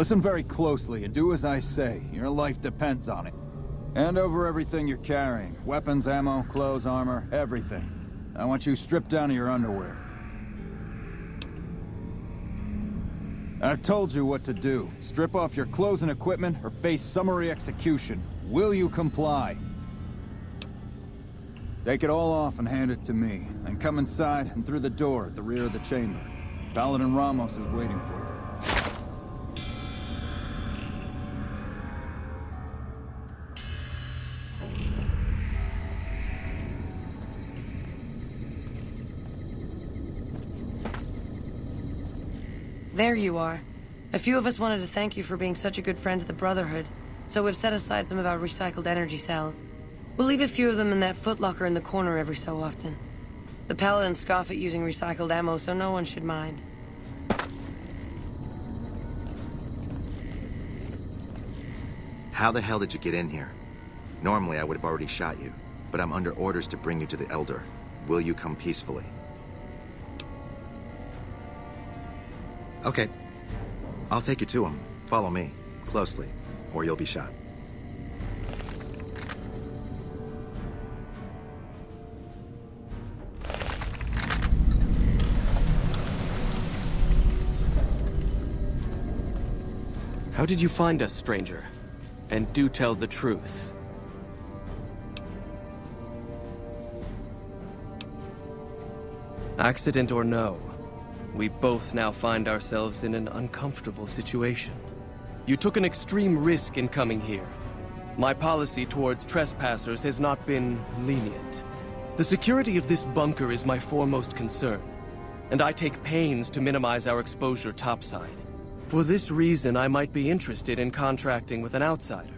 Listen very closely and do as I say. Your life depends on it. Hand over everything you're carrying. Weapons, ammo, clothes, armor, everything. I want you stripped down to your underwear. I've told you what to do. Strip off your clothes and equipment or face summary execution. Will you comply? Take it all off and hand it to me. Then come inside and through the door at the rear of the chamber. Paladin Ramos is waiting for you. There you are. A few of us wanted to thank you for being such a good friend to the Brotherhood, so we've set aside some of our recycled energy cells. We'll leave a few of them in that footlocker in the corner every so often. The Paladins scoff at using recycled ammo, so no one should mind. How the hell did you get in here? Normally I would have already shot you, but I'm under orders to bring you to the Elder. Will you come peacefully? Okay. I'll take you to him. Follow me, closely, or you'll be shot. How did you find us, stranger? And do tell the truth. Accident or no, we both now find ourselves in an uncomfortable situation. You took an extreme risk in coming here. My policy towards trespassers has not been lenient. The security of this bunker is my foremost concern, and I take pains to minimize our exposure topside. For this reason, I might be interested in contracting with an outsider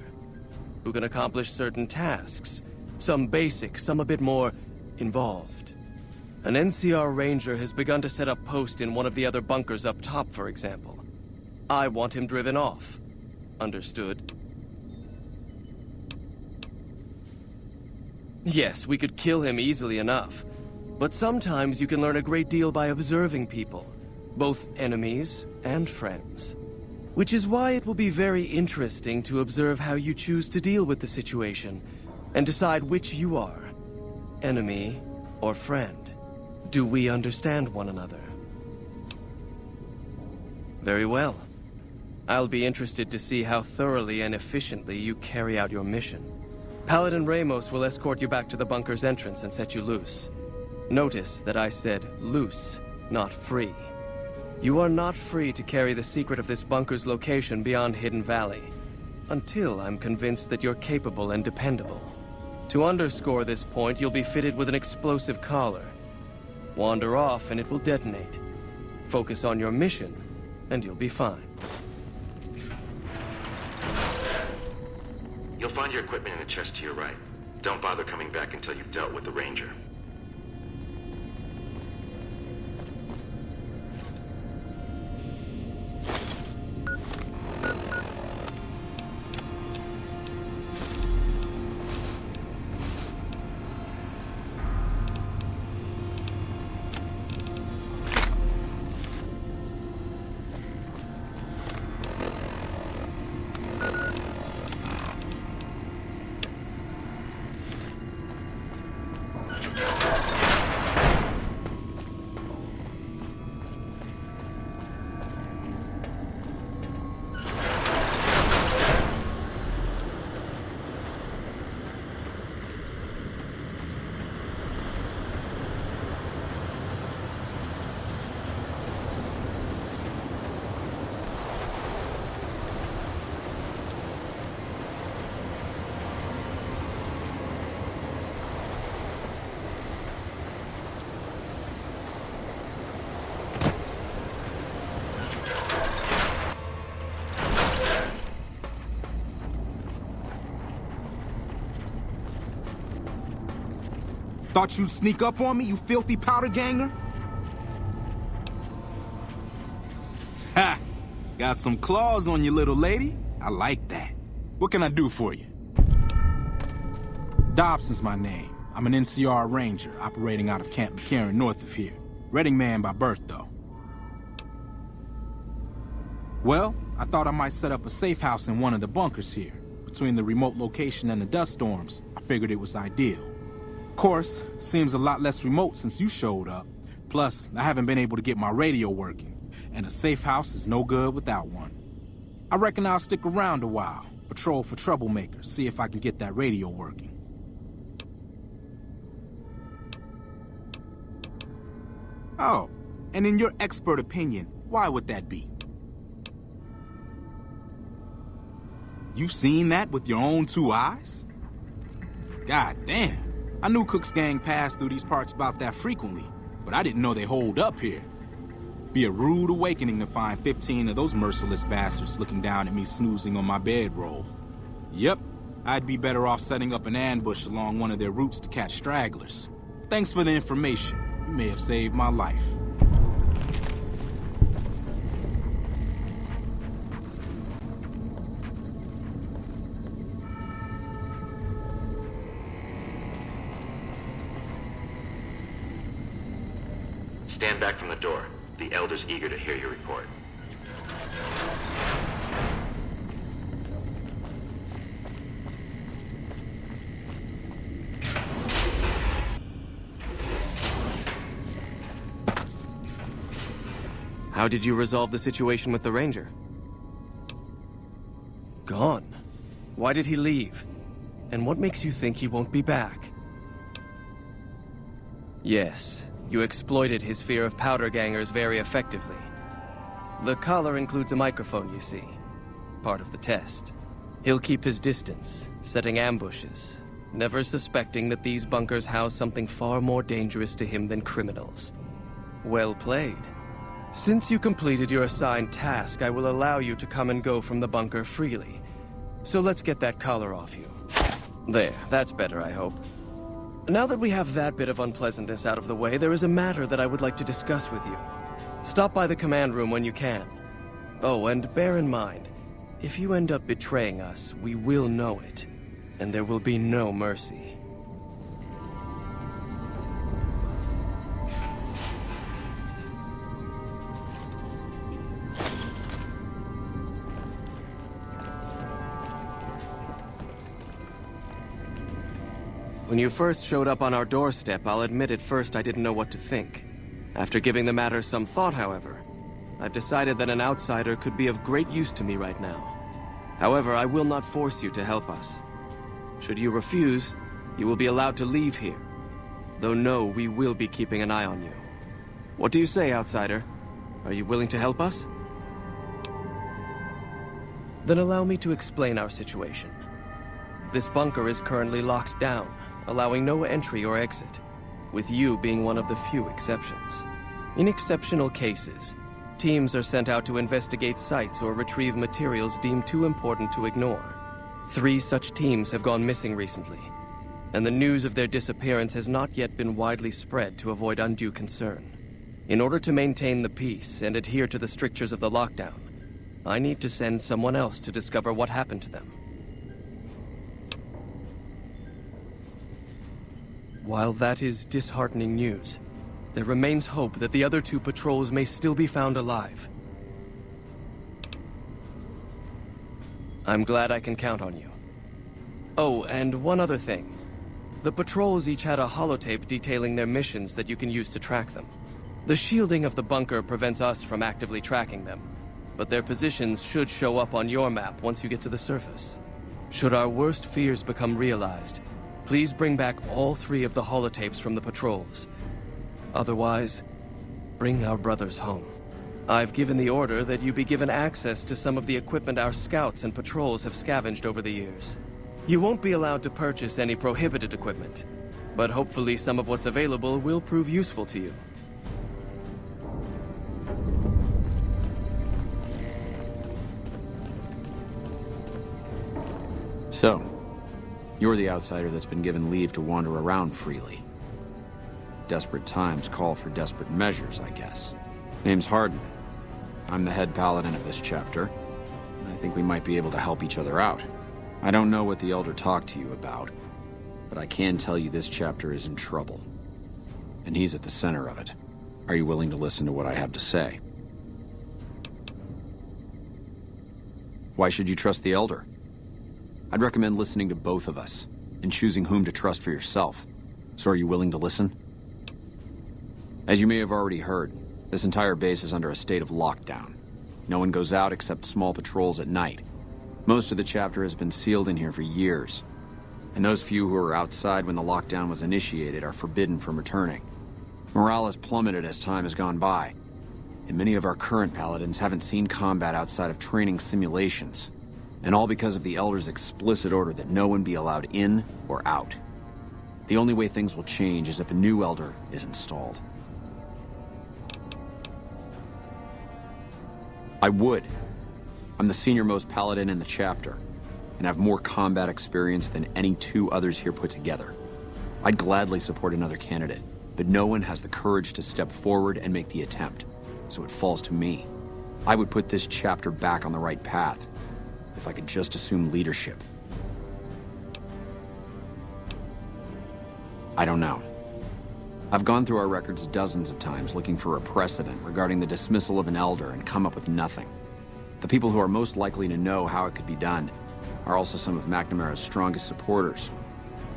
who can accomplish certain tasks, some basic, some a bit more involved. An NCR ranger has begun to set up post in one of the other bunkers up top, for example. I want him driven off. Understood? Yes, we could kill him easily enough. But sometimes you can learn a great deal by observing people, both enemies and friends. Which is why it will be very interesting to observe how you choose to deal with the situation, and decide which you are, enemy or friend. Do we understand one another? Very well. I'll be interested to see how thoroughly and efficiently you carry out your mission. Paladin Ramos will escort you back to the bunker's entrance and set you loose. Notice that I said loose, not free. You are not free to carry the secret of this bunker's location beyond Hidden Valley, until I'm convinced that you're capable and dependable. To underscore this point, you'll be fitted with an explosive collar. Wander off and it will detonate. Focus on your mission, and you'll be fine. You'll find your equipment in the chest to your right. Don't bother coming back until you've dealt with the ranger. Thought you'd sneak up on me, you filthy powder ganger? Ha! Got some claws on you, little lady. I like that. What can I do for you? Dobson's my name. I'm an NCR ranger operating out of Camp McCarran north of here. Reading man by birth, though. Well, I thought I might set up a safe house in one of the bunkers here. Between the remote location and the dust storms, I figured it was ideal. Of course, seems a lot less remote since you showed up. Plus, I haven't been able to get my radio working, and a safe house is no good without one. I reckon I'll stick around a while, patrol for troublemakers, see if I can get that radio working. Oh, and in your expert opinion, why would that be? You've seen that with your own two eyes? God damn. I knew Cook's gang passed through these parts about that frequently, but I didn't know they holed up here. Be a rude awakening to find 15 of those merciless bastards looking down at me snoozing on my bedroll. Yep, I'd be better off setting up an ambush along one of their routes to catch stragglers. Thanks for the information. You may have saved my life. Stand back from the door. The Elder's eager to hear your report. How did you resolve the situation with the Ranger? Gone. Why did he leave? And what makes you think he won't be back? Yes, you exploited his fear of powder gangers very effectively. The collar includes a microphone, you see. Part of the test. He'll keep his distance, setting ambushes, never suspecting that these bunkers house something far more dangerous to him than criminals. Well played. Since you completed your assigned task, I will allow you to come and go from the bunker freely. So let's get that collar off you. There, that's better, I hope. Now that we have that bit of unpleasantness out of the way, there is a matter that I would like to discuss with you. Stop by the command room when you can. Oh, and bear in mind, if you end up betraying us, we will know it, and there will be no mercy. When you first showed up on our doorstep, I'll admit at first I didn't know what to think. After giving the matter some thought, however, I've decided that an outsider could be of great use to me right now. However, I will not force you to help us. Should you refuse, you will be allowed to leave here. Though no, we will be keeping an eye on you. What do you say, outsider? Are you willing to help us? Then allow me to explain our situation. This bunker is currently locked down, allowing no entry or exit, with you being one of the few exceptions. In exceptional cases, teams are sent out to investigate sites or retrieve materials deemed too important to ignore. 3 such teams have gone missing recently, and the news of their disappearance has not yet been widely spread to avoid undue concern. In order to maintain the peace and adhere to the strictures of the lockdown, I need to send someone else to discover what happened to them. While that is disheartening news, there remains hope that the other 2 patrols may still be found alive. I'm glad I can count on you. Oh, and one other thing. The patrols each had a holotape detailing their missions that you can use to track them. The shielding of the bunker prevents us from actively tracking them, but their positions should show up on your map once you get to the surface. Should our worst fears become realized, please bring back all 3 of the holotapes from the patrols. Otherwise, bring our brothers home. I've given the order that you be given access to some of the equipment our scouts and patrols have scavenged over the years. You won't be allowed to purchase any prohibited equipment, but hopefully some of what's available will prove useful to you. So, you're the outsider that's been given leave to wander around freely. Desperate times call for desperate measures, I guess. Name's Hardin. I'm the head paladin of this chapter, and I think we might be able to help each other out. I don't know what the Elder talked to you about, but I can tell you this chapter is in trouble. And he's at the center of it. Are you willing to listen to what I have to say? Why should you trust the Elder? I'd recommend listening to both of us, and choosing whom to trust for yourself. So are you willing to listen? As you may have already heard, this entire base is under a state of lockdown. No one goes out except small patrols at night. Most of the chapter has been sealed in here for years, and those few who were outside when the lockdown was initiated are forbidden from returning. Morale has plummeted as time has gone by, and many of our current paladins haven't seen combat outside of training simulations, and all because of the Elder's explicit order that no one be allowed in or out. The only way things will change is if a new Elder is installed. I would. I'm the senior-most paladin in the chapter, and have more combat experience than any two others here put together. I'd gladly support another candidate, but no one has the courage to step forward and make the attempt, so it falls to me. I would put this chapter back on the right path, if I could just assume leadership. I don't know. I've gone through our records dozens of times looking for a precedent regarding the dismissal of an Elder and come up with nothing. The people who are most likely to know how it could be done are also some of McNamara's strongest supporters,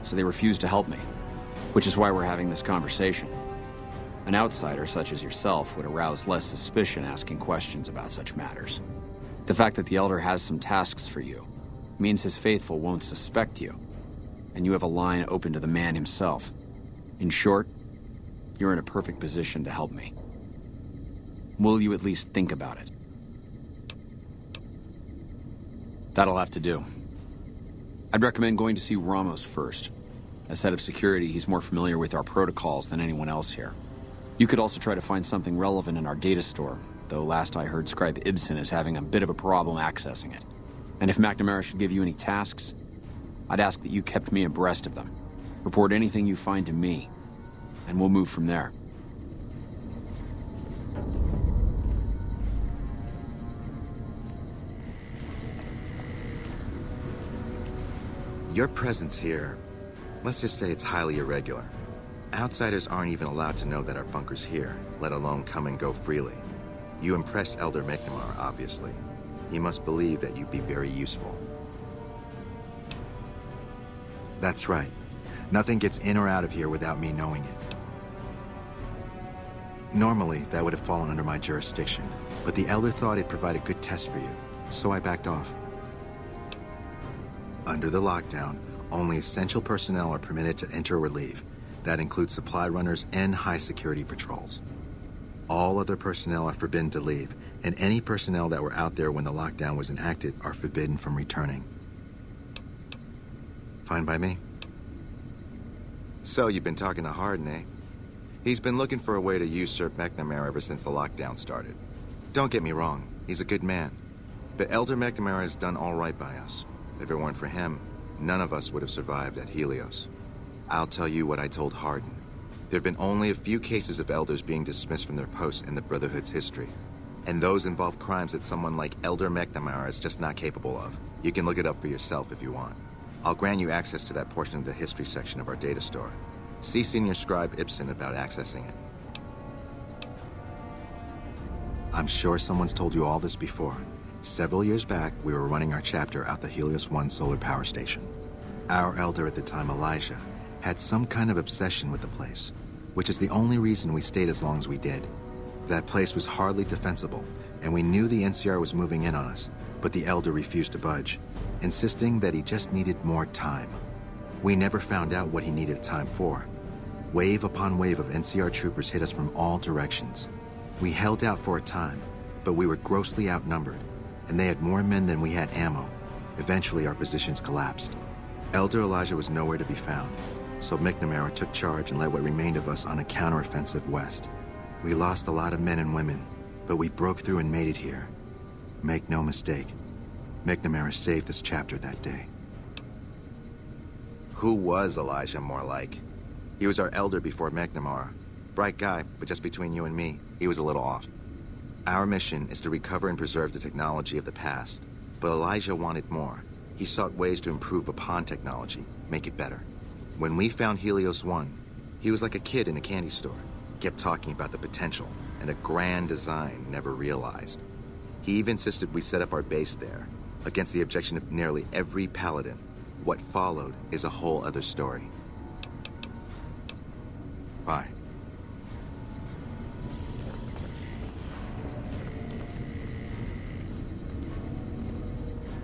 so they refuse to help me, which is why we're having this conversation. An outsider such as yourself would arouse less suspicion asking questions about such matters. The fact that the Elder has some tasks for you means his faithful won't suspect you, and you have a line open to the man himself. In short, you're in a perfect position to help me. Will you at least think about it? That'll have to do. I'd recommend going to see Ramos first. As head of security, he's more familiar with our protocols than anyone else here. You could also try to find something relevant in our data store, though last I heard Scribe Ibsen is having a bit of a problem accessing it. And if McNamara should give you any tasks, I'd ask that you kept me abreast of them. Report anything you find to me, and we'll move from there. Your presence here, let's just say it's highly irregular. Outsiders aren't even allowed to know that our bunker's here, let alone come and go freely. You impressed Elder McNamara, obviously. He must believe that you'd be very useful. That's right. Nothing gets in or out of here without me knowing it. Normally, that would have fallen under my jurisdiction, but the Elder thought it'd provide a good test for you, so I backed off. Under the lockdown, only essential personnel are permitted to enter or leave. That includes supply runners and high-security patrols. All other personnel are forbidden to leave, and any personnel that were out there when the lockdown was enacted are forbidden from returning. Fine by me? So, you've been talking to Hardin, eh? He's been looking for a way to usurp McNamara ever since the lockdown started. Don't get me wrong, he's a good man. But Elder McNamara has done all right by us. If it weren't for him, none of us would have survived at Helios. I'll tell you what I told Hardin. There have been only a few cases of Elders being dismissed from their posts in the Brotherhood's history. And those involve crimes that someone like Elder McNamara is just not capable of. You can look it up for yourself if you want. I'll grant you access to that portion of the history section of our data store. See Senior Scribe Ibsen about accessing it. I'm sure someone's told you all this before. Several years back, we were running our chapter out the Helios 1 solar power station. Our Elder at the time, Elijah, had some kind of obsession with the place, which is the only reason we stayed as long as we did. That place was hardly defensible, and we knew the NCR was moving in on us, but the Elder refused to budge, insisting that he just needed more time. We never found out what he needed time for. Wave upon wave of NCR troopers hit us from all directions. We held out for a time, but we were grossly outnumbered, and they had more men than we had ammo. Eventually, our positions collapsed. Elder Elijah was nowhere to be found, so McNamara took charge and led what remained of us on a counteroffensive west. We lost a lot of men and women, but we broke through and made it here. Make no mistake, McNamara saved this chapter that day. Who was Elijah more like? He was our Elder before McNamara. Bright guy, but just between you and me, he was a little off. Our mission is to recover and preserve the technology of the past, but Elijah wanted more. He sought ways to improve upon technology, make it better. When we found Helios 1, he was like a kid in a candy store. Kept talking about the potential and a grand design never realized. He even insisted we set up our base there, Against the objection of nearly every paladin, what followed is a whole other story. Bye.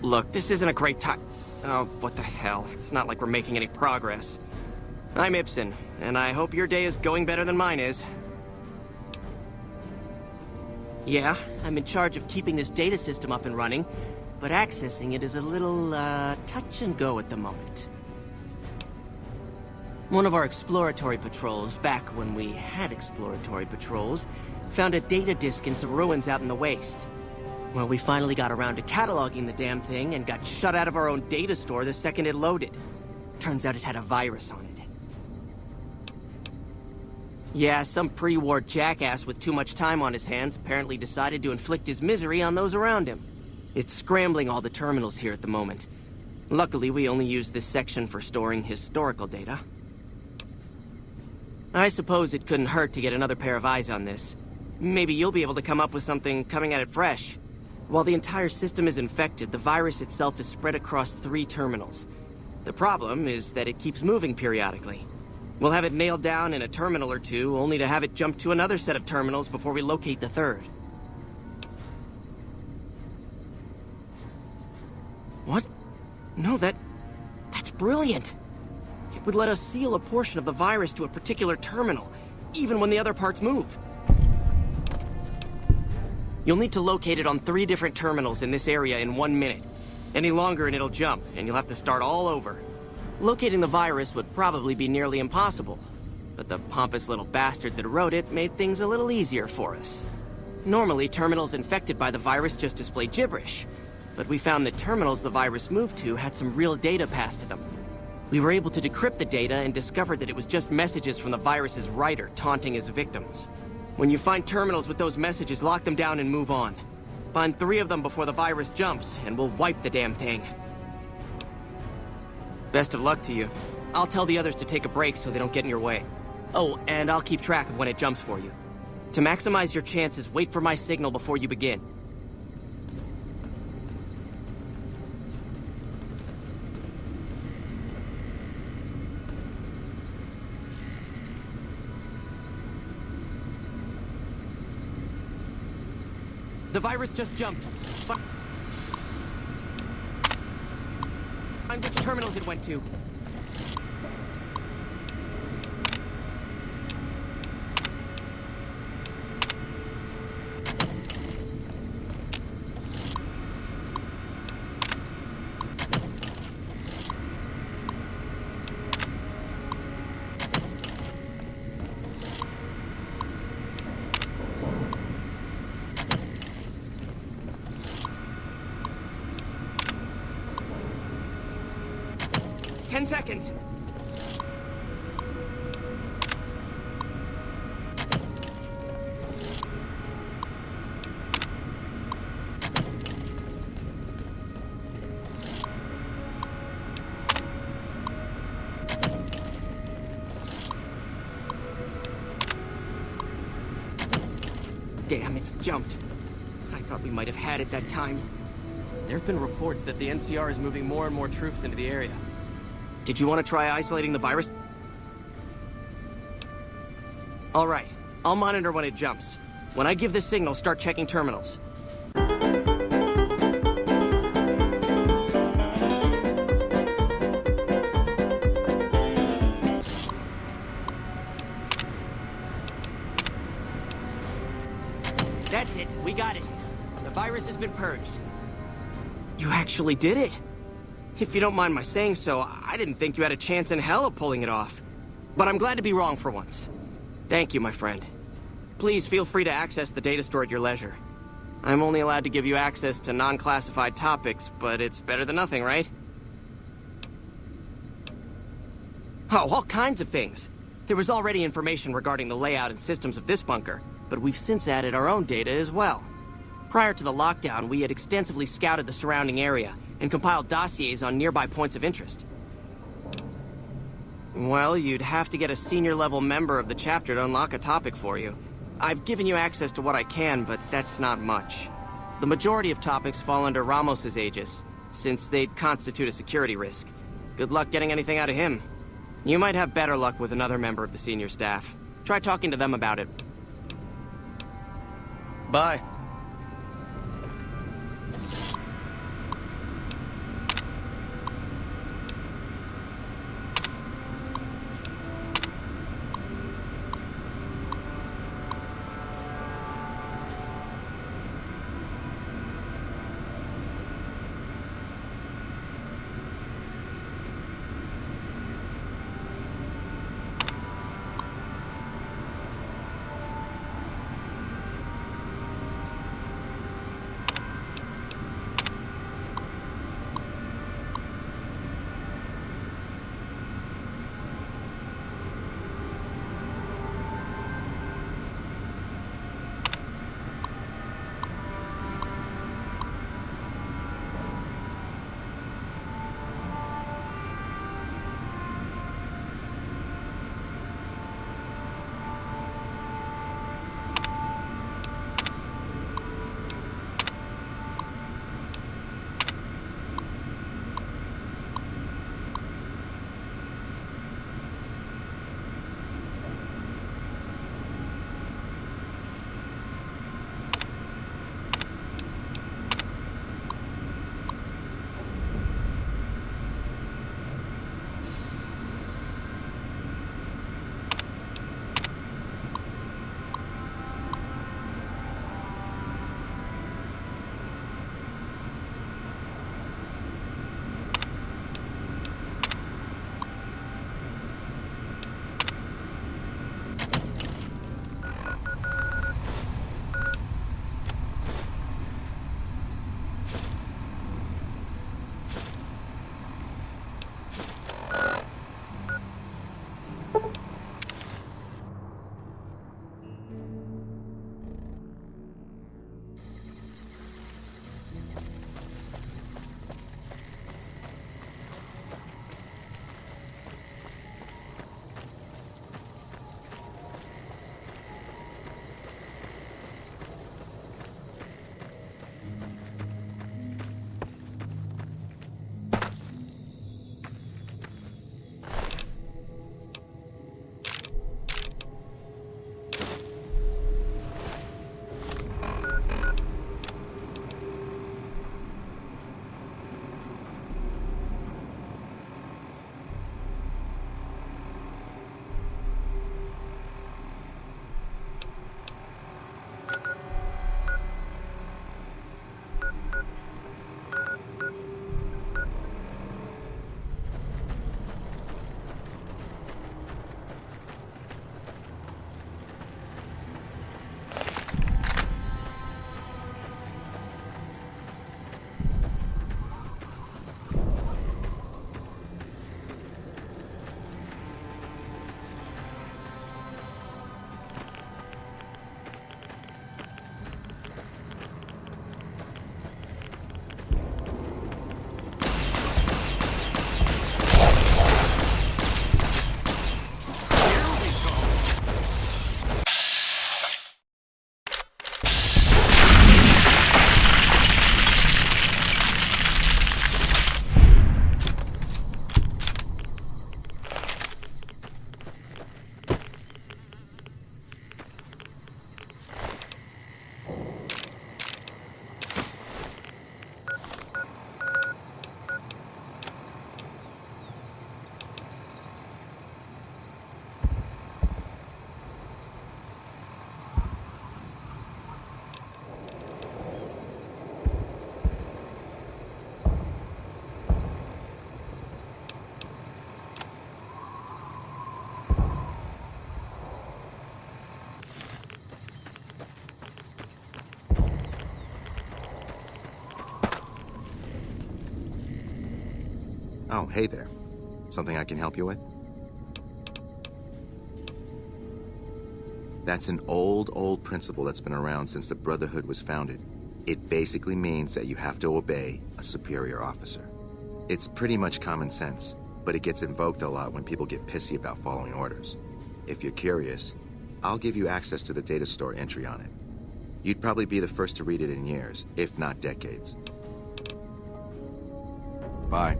Look, this isn't a great time. Oh, what the hell. It's not like we're making any progress. I'm Ibsen, and I hope your day is going better than mine is. Yeah, I'm in charge of keeping this data system up and running, but accessing it is a little, touch and go at the moment. One of our exploratory patrols, back when we had exploratory patrols, found a data disk in some ruins out in the waste. Well, we finally got around to cataloging the damn thing and got shut out of our own data store the second it loaded. Turns out it had a virus on it. Yeah, some pre-war jackass with too much time on his hands apparently decided to inflict his misery on those around him. It's scrambling all the terminals here at the moment. Luckily, we only use this section for storing historical data. I suppose it couldn't hurt to get another pair of eyes on this. Maybe you'll be able to come up with something coming at it fresh. While the entire system is infected, the virus itself is spread across 3 terminals. The problem is that it keeps moving periodically. We'll have it nailed down in a terminal or 2, only to have it jump to another set of terminals before we locate the 3rd. What? No, that's brilliant. It would let us seal a portion of the virus to a particular terminal, even when the other parts move. You'll need to locate it on 3 different terminals in this area in 1 minute. Any longer and it'll jump, and you'll have to start all over. Locating the virus would probably be nearly impossible, but the pompous little bastard that wrote it made things a little easier for us. Normally, terminals infected by the virus just display gibberish, but we found that terminals the virus moved to had some real data passed to them. We were able to decrypt the data and discovered that it was just messages from the virus's writer taunting his victims. When you find terminals with those messages, lock them down and move on. Find 3 of them before the virus jumps, and we'll wipe the damn thing. Best of luck to you. I'll tell the others to take a break so they don't get in your way. Oh, and I'll keep track of when it jumps for you. To maximize your chances, wait for my signal before you begin. The virus just jumped. Find which terminals it went to. Ten seconds. Damn, it's jumped. I thought we might have had it that time. There have been reports that the NCR is moving more and more troops into the area. Did you want to try isolating the virus? All right, I'll monitor when it jumps. When I give the signal, start checking terminals. That's it, we got it. The virus has been purged. You actually did it? If you don't mind my saying so, I didn't think you had a chance in hell of pulling it off. But I'm glad to be wrong for once. Thank you, my friend. Please feel free to access the data store at your leisure. I'm only allowed to give you access to non-classified topics, but it's better than nothing, right? Oh, all kinds of things. There was already information regarding the layout and systems of this bunker, but we've since added our own data as well. Prior to the lockdown, we had extensively scouted the surrounding area and compiled dossiers on nearby points of interest. Well, you'd have to get a senior-level member of the chapter to unlock a topic for you. I've given you access to what I can, but that's not much. The majority of topics fall under Ramos's aegis, since they'd constitute a security risk. Good luck getting anything out of him. You might have better luck with another member of the senior staff. Try talking to them about it. Bye. Oh, hey there. Something I can help you with? That's an old principle that's been around since the Brotherhood was founded. It basically means that you have to obey a superior officer. It's pretty much common sense, but it gets invoked a lot when people get pissy about following orders. If you're curious, I'll give you access to the data store entry on it. You'd probably be the first to read it in years, if not decades. Bye.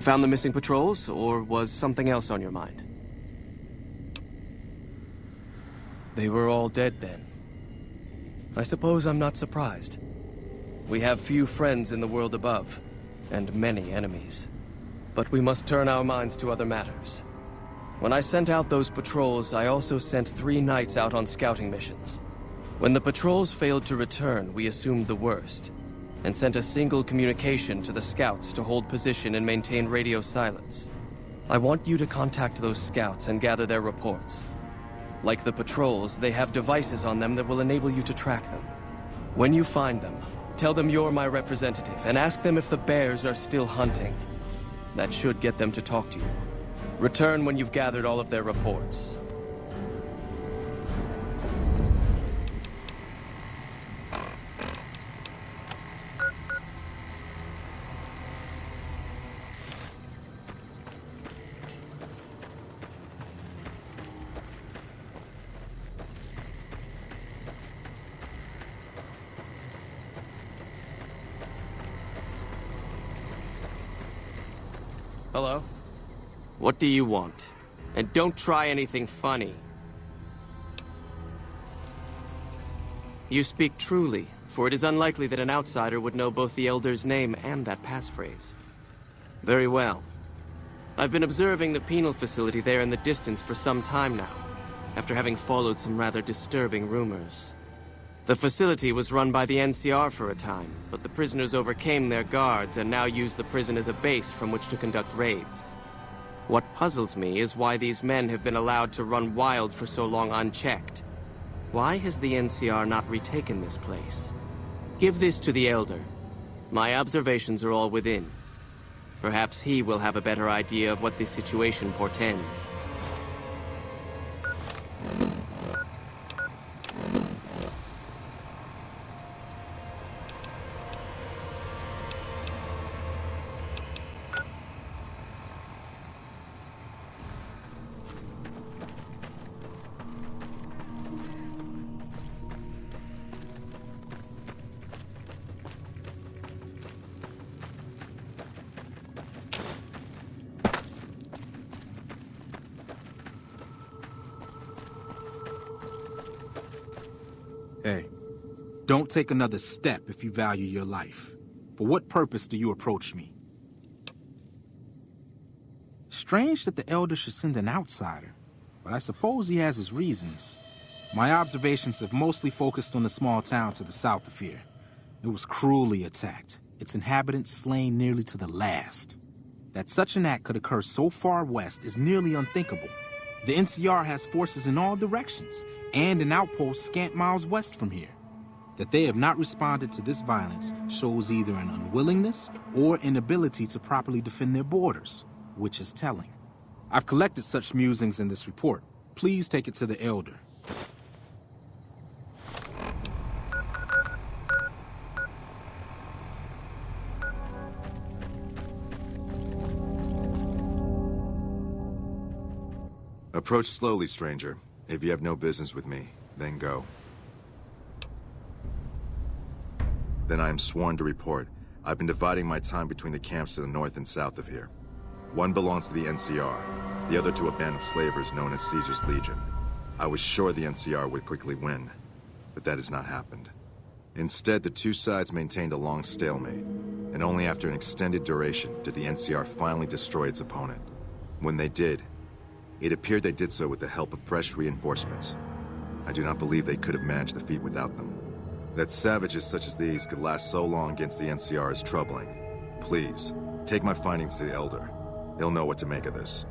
Found the missing patrols, or was something else on your mind? They were all dead then. I suppose I'm not surprised. We have few friends in the world above, and many enemies. But we must turn our minds to other matters. When I sent out those patrols, I also sent 3 knights out on scouting missions. When the patrols failed to return, we assumed the worst, and sent a single communication to the scouts to hold position and maintain radio silence. I want you to contact those scouts and gather their reports. Like the patrols, they have devices on them that will enable you to track them. When you find them, tell them you're my representative and ask them if the bears are still hunting. That should get them to talk to you. Return when you've gathered all of their reports. Hello? What do you want? And don't try anything funny. You speak truly, for it is unlikely that an outsider would know both the Elder's name and that passphrase. Very well. I've been observing the penal facility there in the distance for some time now, after having followed some rather disturbing rumors. The facility was run by the NCR for a time, but the prisoners overcame their guards and now use the prison as a base from which to conduct raids. What puzzles me is why these men have been allowed to run wild for so long unchecked. Why has the NCR not retaken this place? Give this to the Elder. My observations are all within. Perhaps he will have a better idea of what this situation portends. Hey, don't take another step if you value your life. For what purpose do you approach me? Strange that the Elder should send an outsider, but I suppose he has his reasons. My observations have mostly focused on the small town to the south of here. It was cruelly attacked, its inhabitants slain nearly to the last. That such an act could occur so far west is nearly unthinkable. The NCR has forces in all directions, and an outpost scant miles west from here. That they have not responded to this violence shows either an unwillingness or inability to properly defend their borders, which is telling. I've collected such musings in this report. Please take it to the Elder. Approach slowly, stranger. If you have no business with me, then go. Then I am sworn to report. I've been dividing my time between the camps to the north and south of here. One belongs to the NCR, the other to a band of slavers known as Caesar's Legion. I was sure the NCR would quickly win, but that has not happened. Instead, the two sides maintained a long stalemate, and only after an extended duration did the NCR finally destroy its opponent. When they did, it appeared they did so with the help of fresh reinforcements. I do not believe they could have managed the feat without them. That savages such as these could last so long against the NCR is troubling. Please, take my findings to the Elder. He'll know what to make of this.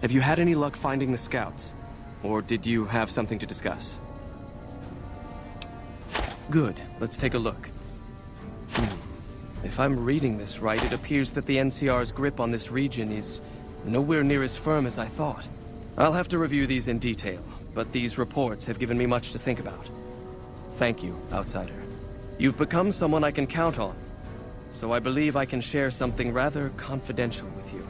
Have you had any luck finding the scouts? Or did you have something to discuss? Good. Let's take a look. If I'm reading this right, it appears that the NCR's grip on this region is nowhere near as firm as I thought. I'll have to review these in detail, but these reports have given me much to think about. Thank you, Outsider. You've become someone I can count on, so I believe I can share something rather confidential with you.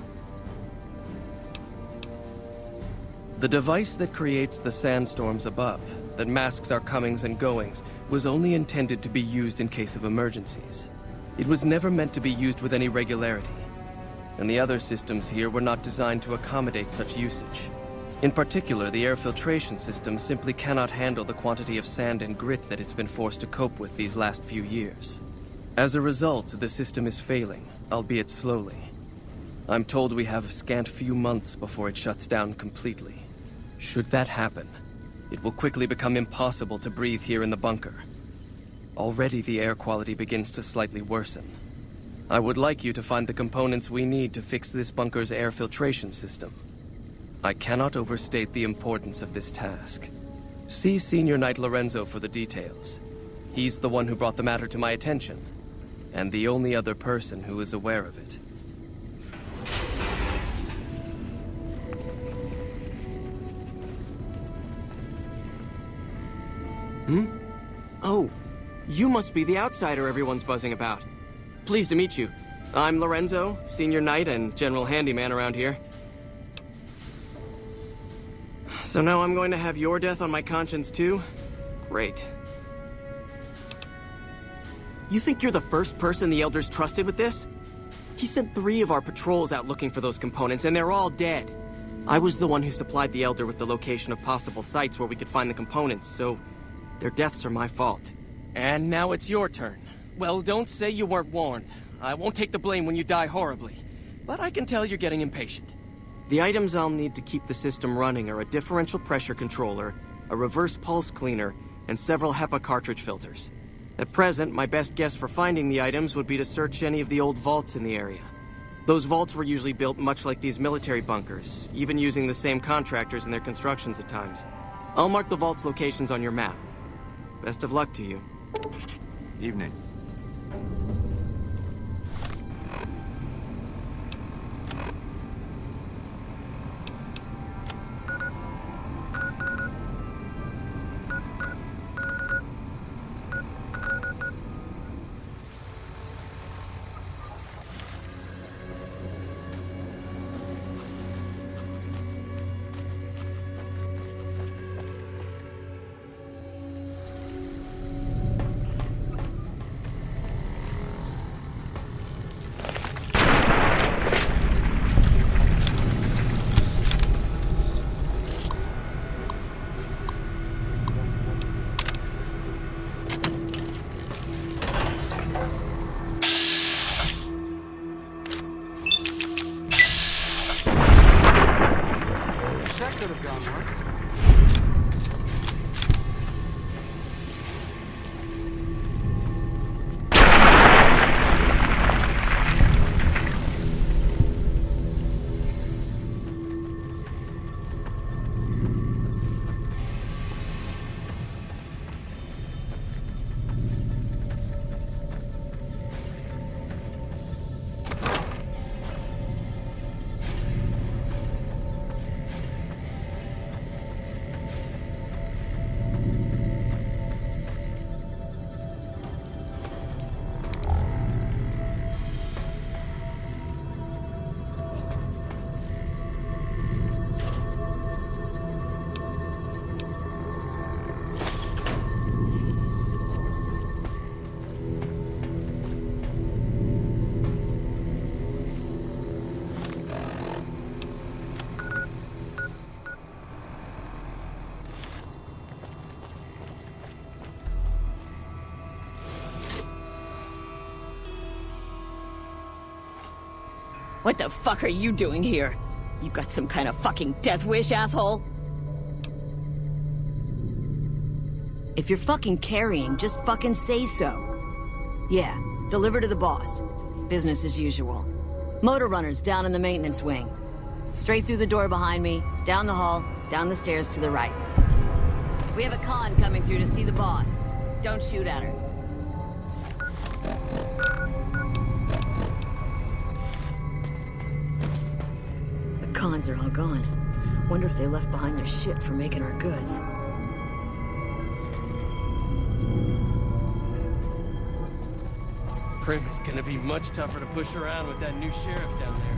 The device that creates the sandstorms above, that masks our comings and goings, was only intended to be used in case of emergencies. It was never meant to be used with any regularity, and the other systems here were not designed to accommodate such usage. In particular, the air filtration system simply cannot handle the quantity of sand and grit that it's been forced to cope with these last few years. As a result, the system is failing, albeit slowly. I'm told we have a scant few months before it shuts down completely. Should that happen, it will quickly become impossible to breathe here in the bunker. Already the air quality begins to slightly worsen. I would like you to find the components we need to fix this bunker's air filtration system. I cannot overstate the importance of this task. See Senior Knight Lorenzo for the details. He's the one who brought the matter to my attention, and the only other person who is aware of it. Oh, you must be the outsider everyone's buzzing about. Pleased to meet you. I'm Lorenzo, Senior Knight and General Handyman around here. So now I'm going to have your death on my conscience too? Great. You think you're the first person the Elders trusted with this? He sent 3 of our patrols out looking for those components, and they're all dead. I was the one who supplied the Elder with the location of possible sites where we could find the components, so their deaths are my fault. And now it's your turn. Well, don't say you weren't warned. I won't take the blame when you die horribly. But I can tell you're getting impatient. The items I'll need to keep the system running are a differential pressure controller, a reverse pulse cleaner, and several HEPA cartridge filters. At present, my best guess for finding the items would be to search any of the old vaults in the area. Those vaults were usually built much like these military bunkers, even using the same contractors in their constructions at times. I'll mark the vault's locations on your map. Best of luck to you. Evening. What the fuck are you doing here? You got some kind of fucking death wish, asshole? If you're fucking carrying, just fucking say so. Yeah, deliver to the boss. Business as usual. Motor runners down in the maintenance wing. Straight through the door behind me, down the hall, down the stairs to the right. We have a con coming through to see the boss. Don't shoot at her. The cons are all gone. Wonder if they left behind their shit for making our goods. Prim is gonna be much tougher to push around with that new sheriff down there.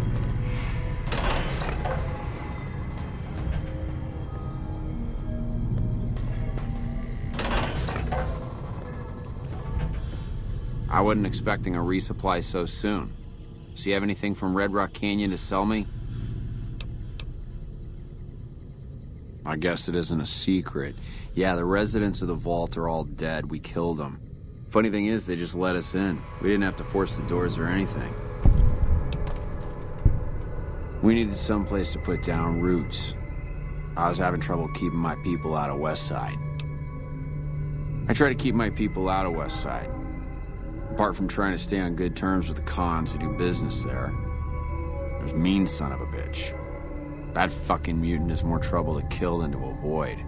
I wasn't expecting a resupply so soon. So you have anything from Red Rock Canyon to sell me? I guess it isn't a secret. Yeah, the residents of the vault are all dead. We killed them. Funny thing is, they just let us in. We didn't have to force the doors or anything. We needed someplace to put down roots. I was having trouble keeping my people out of Westside. I try to keep my people out of Westside. Apart from trying to stay on good terms with the cons who do business there. There's mean son of a bitch. That fucking mutant is more trouble to kill than to avoid.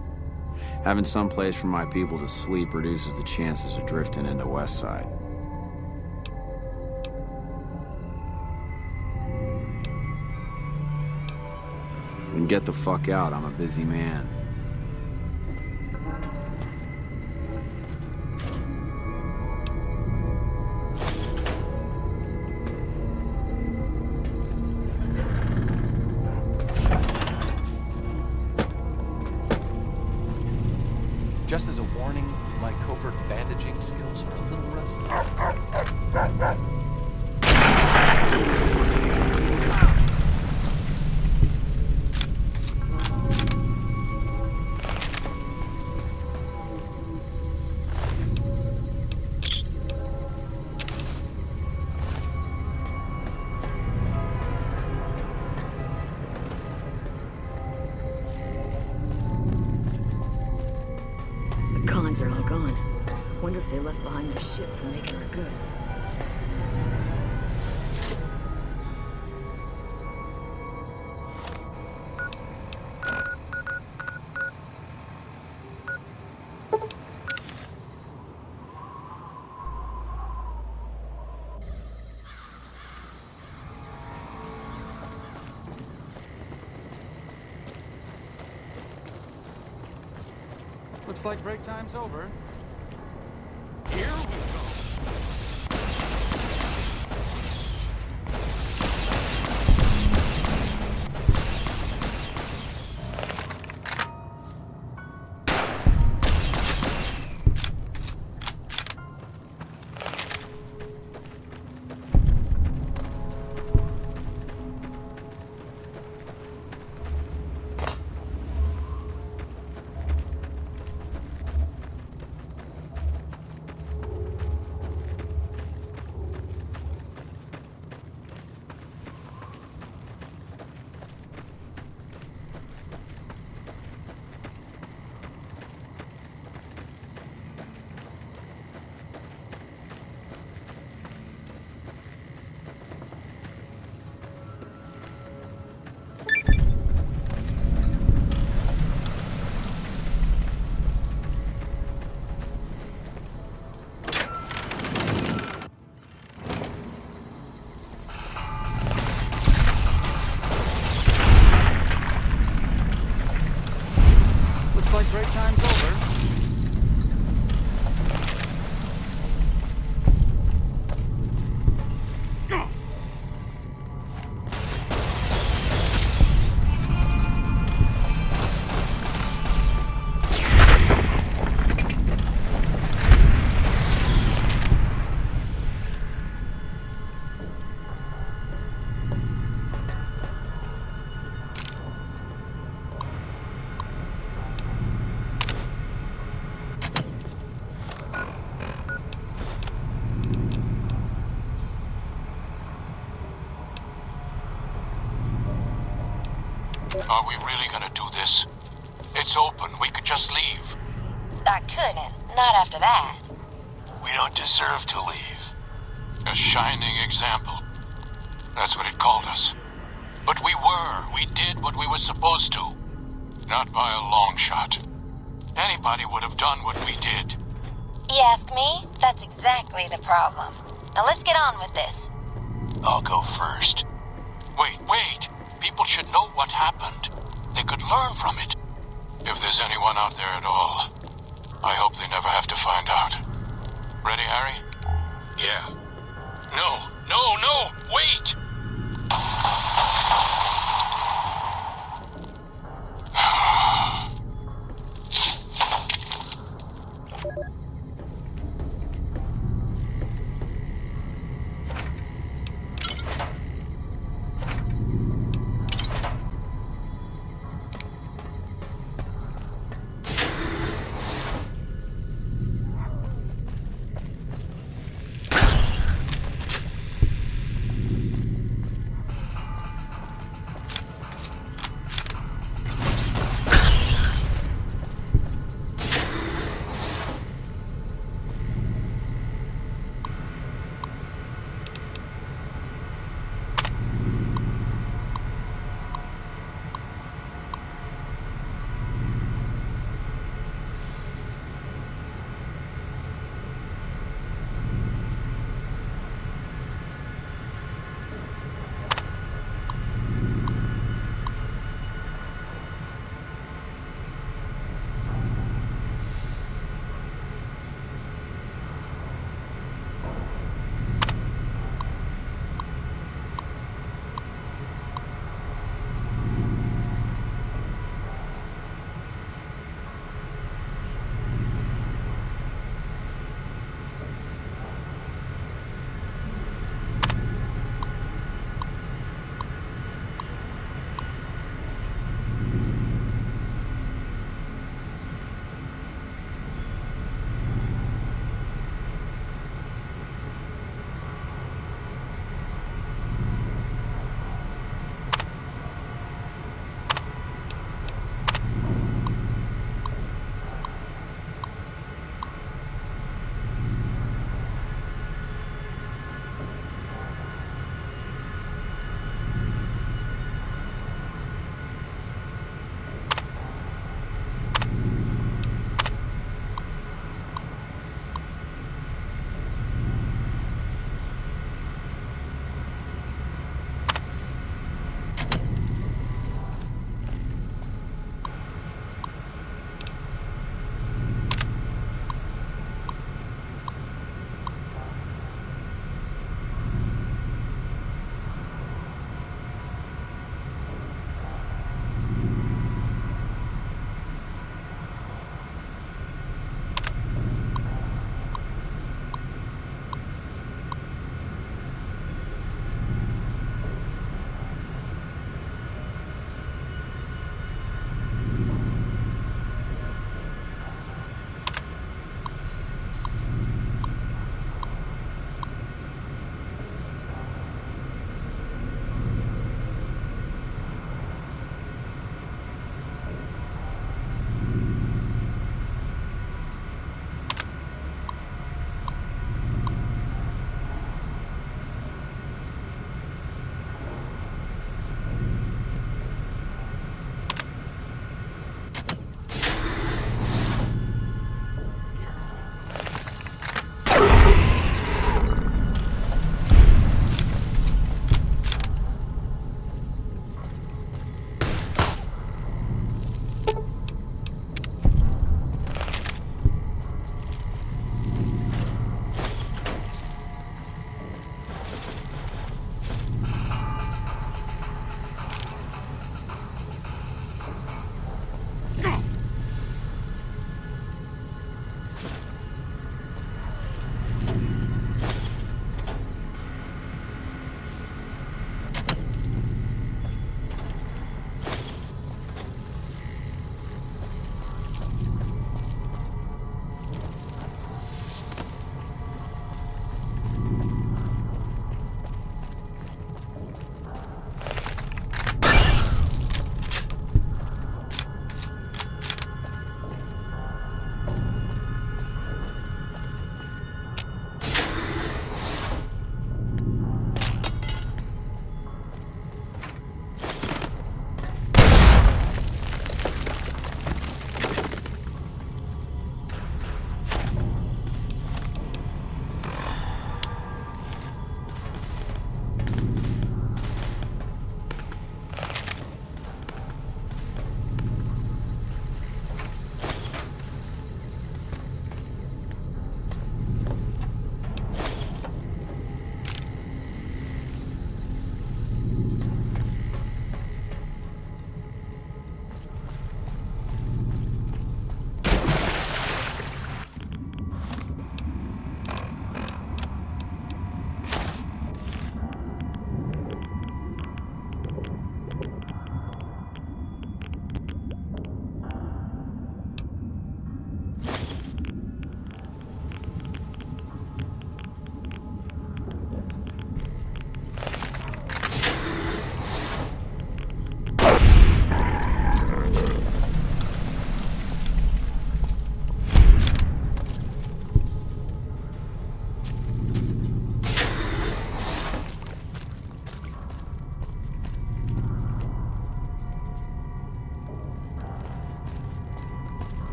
Having some place for my people to sleep reduces the chances of drifting into Westside. And get the fuck out, I'm a busy man. Just as a warning, my covert bandaging skills are a little rusty. Are all gone. Wonder if they left behind their shit for making our goods. Looks like break time's over. Here we go. Break time's over. Are we really gonna do this? It's open. We could just leave. I couldn't. Not after that. We don't deserve to leave. A shining example. That's what it called us. But we were. We did what we were supposed to. Not by a long shot. Anybody would have done what we did. You ask me? That's exactly the problem. Now let's get on with this. I'll go first. Wait. People should know what happened. They could learn from it. If there's anyone out there at all, I hope they never have to find out. Ready, Harry? Yeah. No, wait!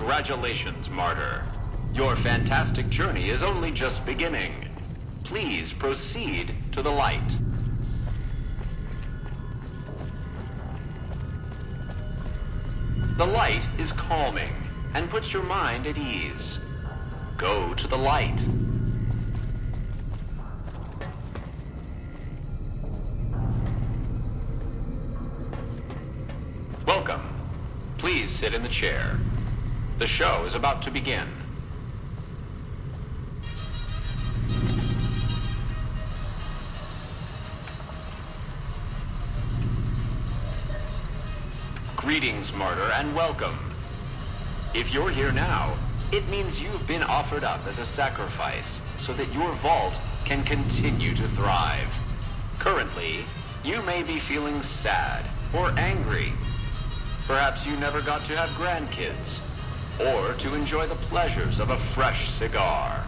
Congratulations, Martyr. Your fantastic journey is only just beginning. Please proceed to the light. The light is calming and puts your mind at ease. Go to the light. Welcome. Please sit in the chair. The show is about to begin. Greetings, Martyr, and welcome. If you're here now, it means you've been offered up as a sacrifice so that your vault can continue to thrive. Currently, you may be feeling sad or angry. Perhaps you never got to have grandkids, or to enjoy the pleasures of a fresh cigar.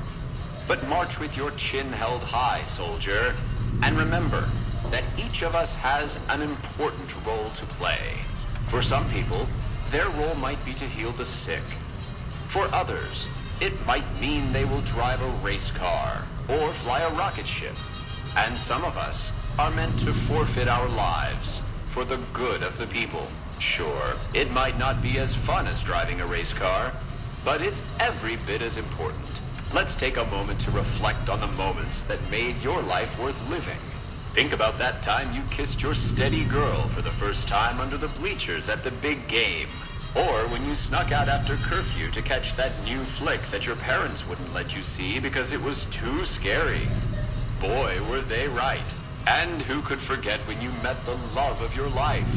But march with your chin held high, soldier, and remember that each of us has an important role to play. For some people, their role might be to heal the sick. For others, it might mean they will drive a race car or fly a rocket ship. And some of us are meant to forfeit our lives for the good of the people. Sure, it might not be as fun as driving a race car, but it's every bit as important. Let's take a moment to reflect on the moments that made your life worth living. Think about that time you kissed your steady girl for the first time under the bleachers at the big game. Or when you snuck out after curfew to catch that new flick that your parents wouldn't let you see because it was too scary. Boy, were they right. And who could forget when you met the love of your life?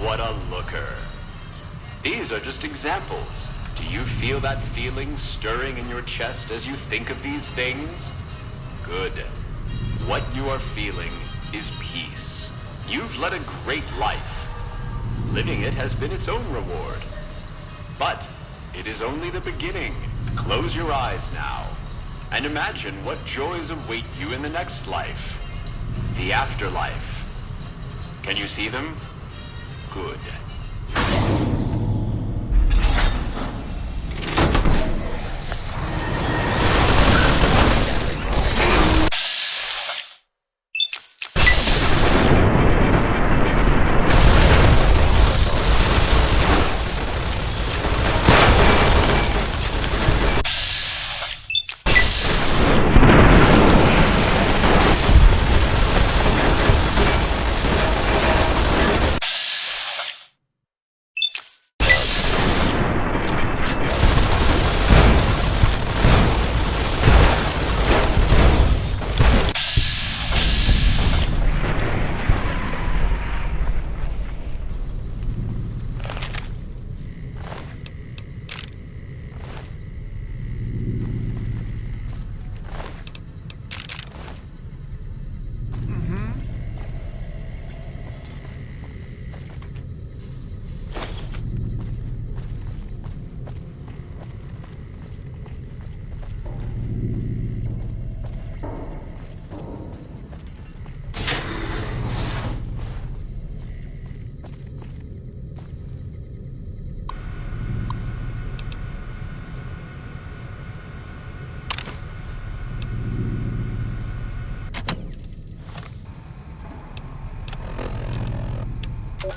What a looker. These are just examples. Do you feel that feeling stirring in your chest as you think of these things? Good. What you are feeling is peace. You've led a great life. Living it has been its own reward. But it is only the beginning. Close your eyes now and imagine what joys await you in the next life. The afterlife. Can you see them? Good.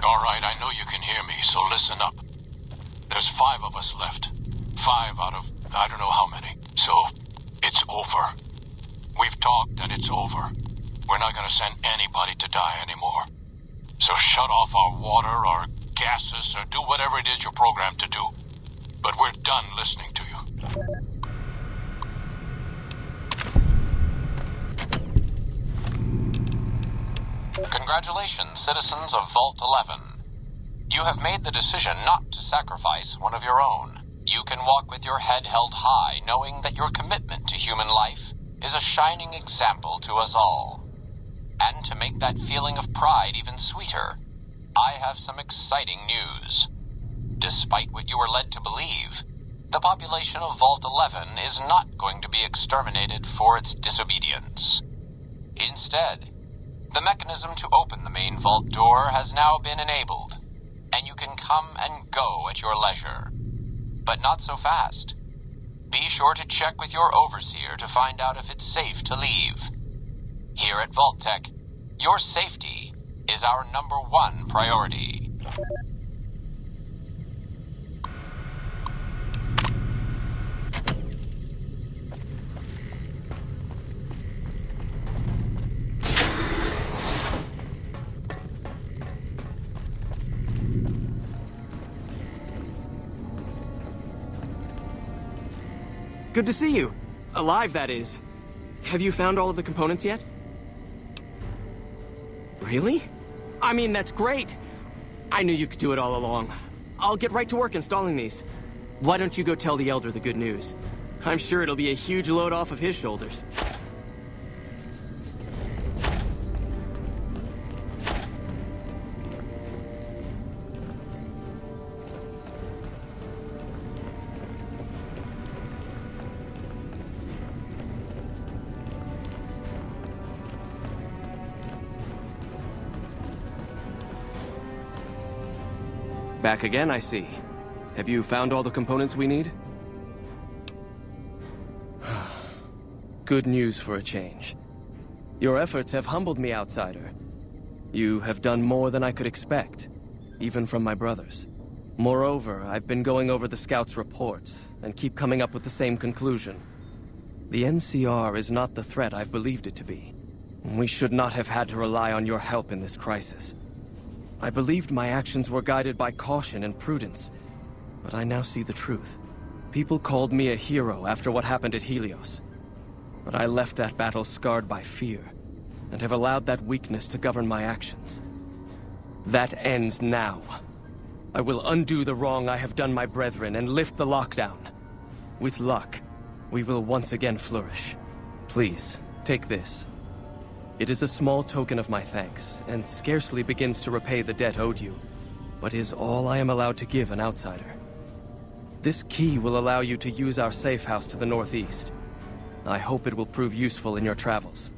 All right, I know you can hear me, so listen up. There's 5 of us left. 5 out of I don't know how many. So, it's over. We've talked and it's over. We're not gonna send anybody to die anymore. So shut off our water, our gases, or do whatever it is you're programmed to do. But we're done listening to you. Congratulations, citizens of Vault 11. You have made the decision not to sacrifice one of your own. You can walk with your head held high, knowing that your commitment to human life is a shining example to us all. And to make that feeling of pride even sweeter, I have some exciting news. Despite what you were led to believe, the population of Vault 11 is not going to be exterminated for its disobedience. Instead, the mechanism to open the main vault door has now been enabled, and you can come and go at your leisure. but not so fast. Be sure to check with your overseer to find out if it's safe to leave. Here at Vault-Tec, your safety is our #1 priority. Good to see you. Alive, that is. Have you found all of the components yet? Really? I mean, that's great. I knew you could do it all along. I'll get right to work installing these. Why don't you go tell the Elder the good news? I'm sure it'll be a huge load off of his shoulders. Back again, I see. Have you found all the components we need? Good news for a change. Your efforts have humbled me, outsider. You have done more than I could expect, even from my brothers. Moreover, I've been going over the scouts' reports, and keep coming up with the same conclusion. The NCR is not the threat I've believed it to be. We should not have had to rely on your help in this crisis. I believed my actions were guided by caution and prudence, but I now see the truth. People called me a hero after what happened at Helios. But I left that battle scarred by fear, and have allowed that weakness to govern my actions. That ends now. I will undo the wrong I have done my brethren and lift the lockdown. With luck, we will once again flourish. Please, take this. It is a small token of my thanks, and scarcely begins to repay the debt owed you, but is all I am allowed to give an outsider. This key will allow you to use our safe house to the northeast. I hope it will prove useful in your travels.